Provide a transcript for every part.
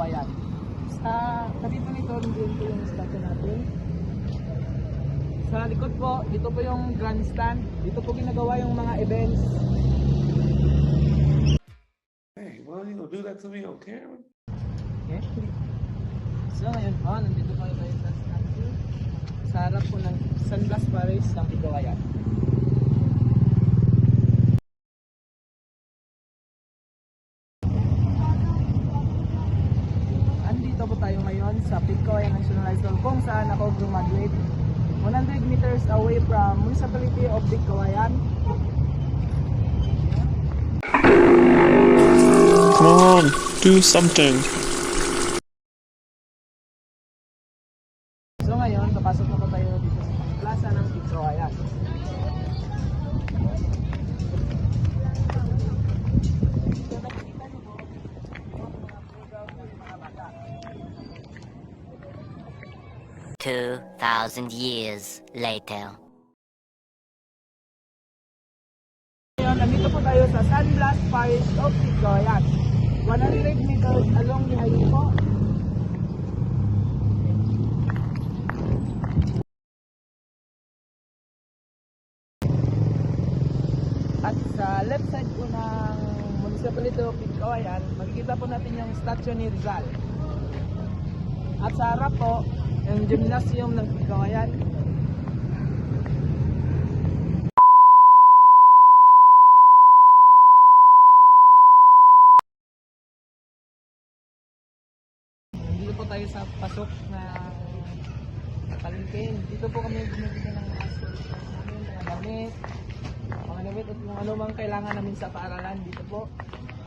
Kawayan. Sa tabi po nito, nandiyan po yung statue natin. Sa likod po, dito po yung grandstand. Dito po ginagawa yung mga events. Hey, why you gonna do that to me on camera? Okay. So ngayon po, nandito po tayo sa statue. Sa harap po ng San Blas Parish ng Kawayan. Andito po tayo ngayon sa Kawayan National High School kung saan ako graduate 100 meters away from Municipality of Kawayan. Come on, do something. So ngayon, papasok na po tayo dito sa plaza ng Kawayan. $2,000 later. Ngayon, nandito po tayo sa San Blas Parish of Kawayan. 100 meters along the highway po. At sa left side po ng Municipality of Kawayan, makikita po natin yung statue ni Rizal. At sa harap po, yung gymnasium ng Kawayan. Dito po tayo sa pasok na palengke. Dito po kami bumibili ng mga schools namin, mga damit at kung ano mang kailangan namin sa paaralan. Dito po,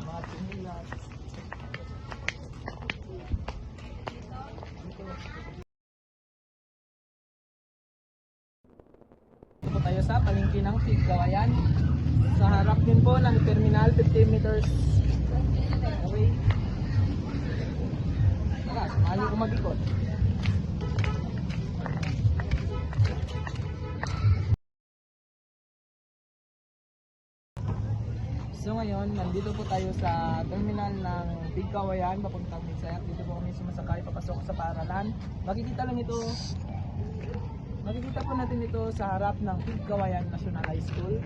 mga pinilas. Dito po tayo sa palengke ng Kawayan. Sa harap din po ng terminal, 50 meters away. Tara, sumali ko mag-ikot. So ngayon, nandito po tayo sa terminal ng Kawayan, papuntang Misayak. Dito po kami sumasakay, papasok sa paaralan. Makikita po natin ito sa harap ng Kawayan National High School.